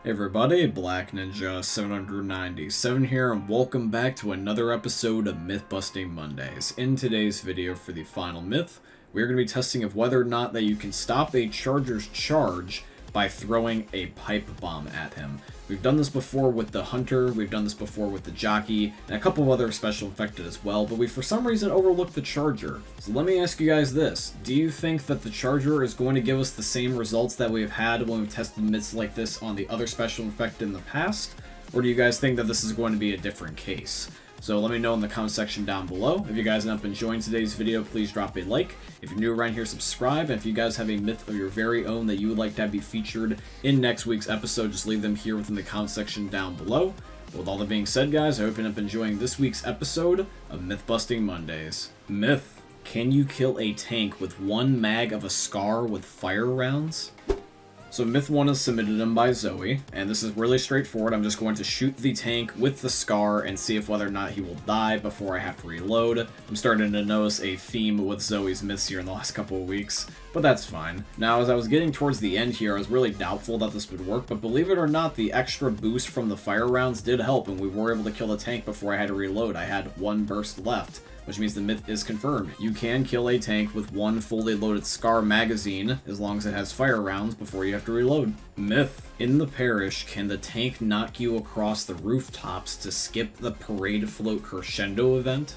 Hey everybody, Black Ninja 797 here, and welcome back to another episode of Myth Busting Mondays. In today's video for the final myth, we're going to be testing of whether or not that you can stop a charger's charge by throwing a pipe bomb at him. We've done this before with the hunter, we've done this before with the jockey, and a couple of other special infected as well, but we for some reason overlooked the charger. So let me ask you guys this, do you think that the charger is going to give us the same results that we've had when we've tested myths like this on the other special infected in the past? Or do you guys think that this is going to be a different case? So let me know in the comment section down below. If you guys end up enjoying today's video, please drop a like. If you're new around here, subscribe. And if you guys have a myth of your very own that you would like to have be featured in next week's episode, just leave them here within the comment section down below. But with all that being said, guys, I hope you end up enjoying this week's episode of Myth Busting Mondays. Myth: can you kill a tank with one mag of a scar with fire rounds? So myth 1 is submitted in by Zoe, and this is really straightforward. I'm just going to shoot the tank with the scar and see if whether or not he will die before I have to reload. I'm starting to notice a theme with Zoe's myths here in the last couple of weeks, but that's fine. Now, as I was getting towards the end here, I was really doubtful that this would work, but believe it or not, the extra boost from the fire rounds did help, and we were able to kill the tank before I had to reload. I had one burst left, which means the myth is confirmed. You can kill a tank with one fully loaded SCAR magazine, as long as it has fire rounds before you have to reload. Myth: in the Parish, can the tank knock you across the rooftops to skip the parade float crescendo event?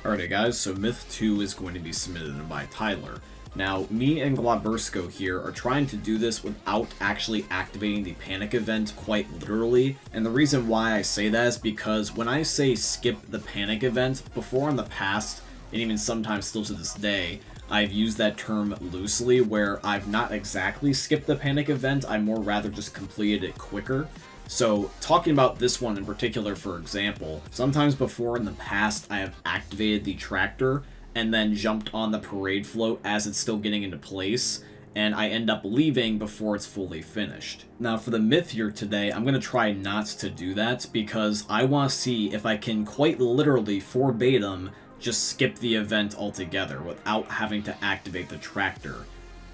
Alrighty guys, so myth 2 is going to be submitted by Tyler. Now, me and Glabursko here are trying to do this without actually activating the panic event quite literally, and the reason why I say that is because when I say skip the panic event, before in the past, and even sometimes still to this day, I've used that term loosely, where I've not exactly skipped the panic event, I more rather just completed it quicker. So, talking about this one in particular, for example, sometimes before in the past I have activated the tractor and then jumped on the parade float as it's still getting into place, and I end up leaving before it's fully finished. Now for the myth here today, I'm going to try not to do that because I want to see if I can quite literally, verbatim, just skip the event altogether without having to activate the tractor.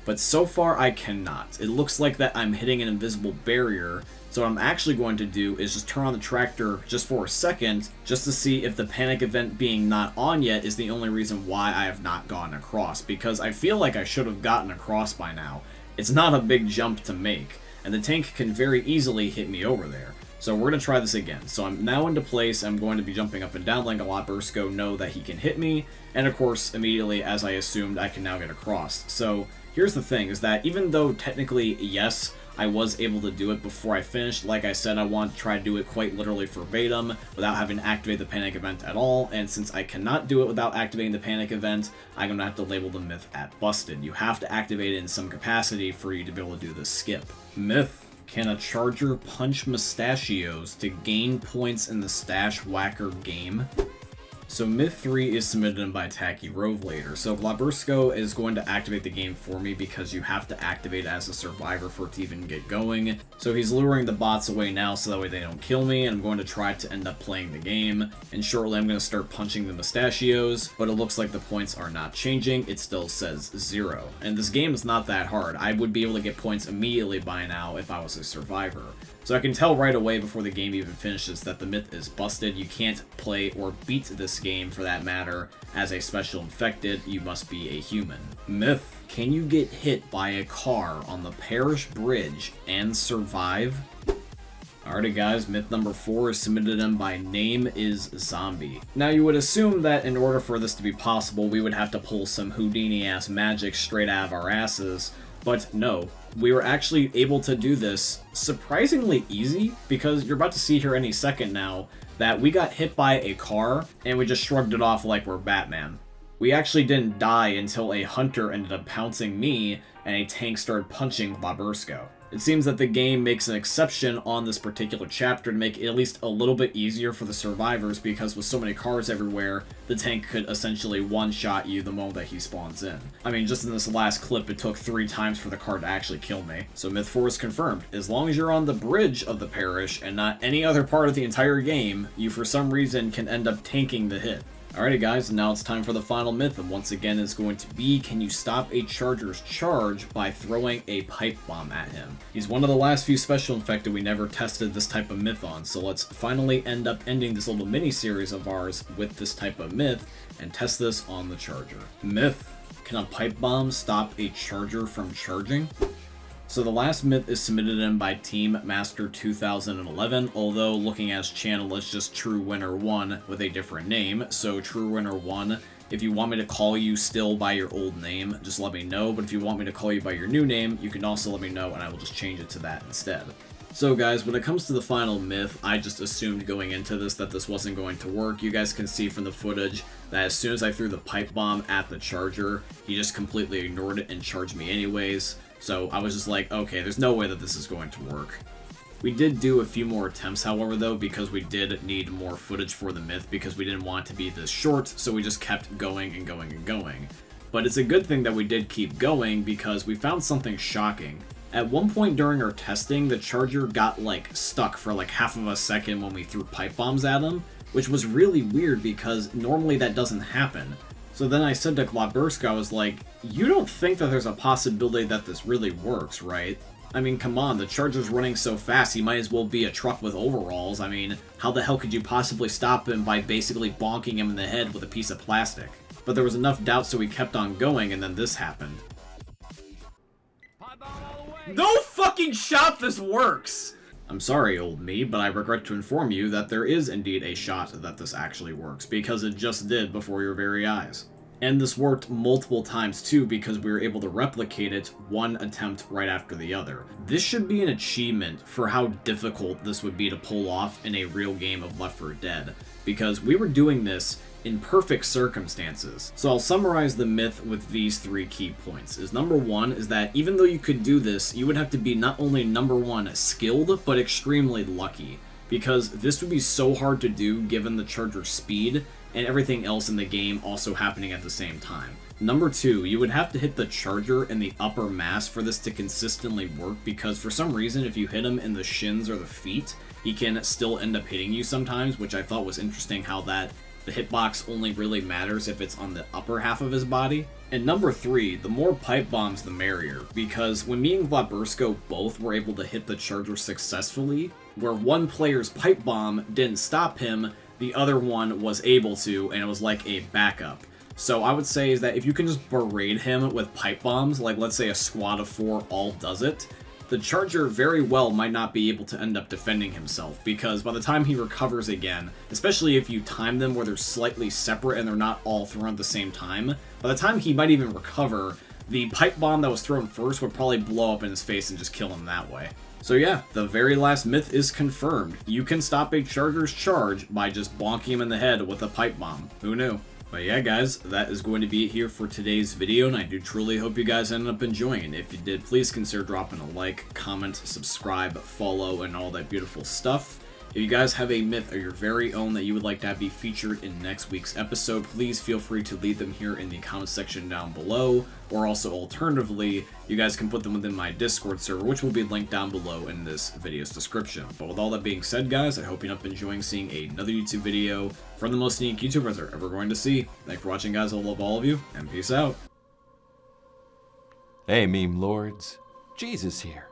But so far I cannot. It looks like that I'm hitting an invisible barrier, so what I'm actually going to do is just turn on the tractor just for a second, just to see if the panic event being not on yet is the only reason why I have not gone across, because I feel like I should have gotten across by now. It's not a big jump to make, and the tank can very easily hit me over there. So we're going to try this again. So I'm now into place, I'm going to be jumping up and down, letting Glabursko know that he can hit me, and of course, immediately, as I assumed, I can now get across. So here's the thing, is that even though technically, yes, I was able to do it before I finished, like I said, I want to try to do it quite literally verbatim without having to activate the panic event at all, and since I cannot do it without activating the panic event, I'm going to have to label the myth at busted. You have to activate it in some capacity for you to be able to do this skip. Myth: can a charger punch Mustachios to gain points in the Stash Whacker game? So myth 3 is submitted in by Tacky Rovelator. So Glabursko is going to activate the game for me because you have to activate it as a survivor for it to even get going. So he's luring the bots away now so that way they don't kill me, and I'm going to try to end up playing the game. And shortly I'm going to start punching the Mustachios, but it looks like the points are not changing. It still says 0. And this game is not that hard. I would be able to get points immediately by now if I was a survivor. So I can tell right away before the game even finishes that the myth is busted. You can't play or beat this game, for that matter, as a special infected. You must be a human. Myth: can you get hit by a car on the Parish bridge and survive? Alrighty guys, myth number 4 is submitted in by Name is Zombie. Now you would assume that in order for this to be possible, we would have to pull some Houdini-ass magic straight out of our asses, but no. We were actually able to do this surprisingly easy, because you're about to see here any second now that we got hit by a car and we just shrugged it off like we're Batman. We actually didn't die until a hunter ended up pouncing me and a tank started punching Glabursko. It seems that the game makes an exception on this particular chapter to make it at least a little bit easier for the survivors, because with so many cars everywhere, the tank could essentially one-shot you the moment that he spawns in. I mean, just in this last clip, it took 3 times for the car to actually kill me. So myth 4 is confirmed. As long as you're on the bridge of the Parish and not any other part of the entire game, you for some reason can end up tanking the hit. Alrighty guys, now it's time for the final myth, and once again it's going to be, can you stop a charger's charge by throwing a pipe bomb at him? He's one of the last few special infected we never tested this type of myth on, so let's finally end up ending this little mini-series of ours with this type of myth, and test this on the charger. Myth: can a pipe bomb stop a charger from charging? So the last myth is submitted in by Team Master 2011, although looking at his channel it's just True Winner 1 with a different name. So True Winner 1, if you want me to call you still by your old name, just let me know, but if you want me to call you by your new name, you can also let me know and I will just change it to that instead. So guys, when it comes to the final myth, I just assumed going into this that this wasn't going to work. You guys can see from the footage that as soon as I threw the pipe bomb at the charger, he just completely ignored it and charged me anyways. So I was just like, okay, there's no way that this is going to work. We did do a few more attempts, however, though, because we did need more footage for the myth because we didn't want it to be this short, so we just kept going and going and going. But it's a good thing that we did keep going because we found something shocking. At one point during our testing, the charger got like stuck for like half of a second when we threw pipe bombs at him, which was really weird because normally that doesn't happen. So then I said to Glaberska, I was like, you don't think that there's a possibility that this really works, right? I mean, come on, the charger's running so fast, he might as well be a truck with overalls. I mean, how the hell could you possibly stop him by basically bonking him in the head with a piece of plastic? But there was enough doubt, so we kept on going, and then this happened. No fucking shot this works! I'm sorry, old me, but I regret to inform you that there is indeed a shot that this actually works, because it just did before your very eyes. And this worked multiple times too, because we were able to replicate it one attempt right after the other. This should be an achievement for how difficult this would be to pull off in a real game of Left 4 Dead, because we were doing this in perfect circumstances. So I'll summarize the myth with these 3 key points. Number 1 is that even though you could do this, you would have to be not only number 1 skilled, but extremely lucky. Because this would be so hard to do given the charger's speed and everything else in the game also happening at the same time. Number 2, you would have to hit the charger in the upper mass for this to consistently work, because for some reason if you hit him in the shins or the feet, he can still end up hitting you sometimes, which I thought was interesting how that the hitbox only really matters if it's on the upper half of his body. And number 3, the more pipe bombs the merrier, because when me and Glaberska both were able to hit the charger successfully, where one player's pipe bomb didn't stop him, the other one was able to, and it was like a backup. So I would say is that if you can just berate him with pipe bombs, like let's say a squad of 4 all does it, the charger very well might not be able to end up defending himself, because by the time he recovers again, especially if you time them where they're slightly separate and they're not all thrown at the same time, by the time he might even recover, the pipe bomb that was thrown first would probably blow up in his face and just kill him that way. So yeah, the very last myth is confirmed. You can stop a charger's charge by just bonking him in the head with a pipe bomb. Who knew? But yeah guys, that is going to be it here for today's video, and I do truly hope you guys ended up enjoying it. If you did, please consider dropping a like, comment, subscribe, follow, and all that beautiful stuff. If you guys have a myth of your very own that you would like to have be featured in next week's episode, please feel free to leave them here in the comment section down below, or also alternatively, you guys can put them within my Discord server, which will be linked down below in this video's description. But with all that being said guys, I hope you end up enjoying seeing another YouTube video from the most unique YouTubers they're ever going to see. Thanks for watching guys, I love all of you, and peace out. Hey meme lords, Jesus here.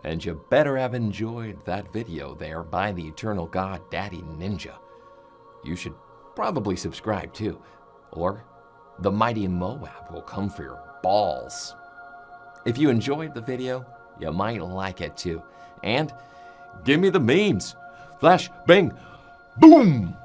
And you better have enjoyed that video there by the eternal god Daddy Ninja. You should probably subscribe too, or the mighty Moab will come for your balls. If you enjoyed the video, you might like it too. And give me the memes. Flash, bang, boom!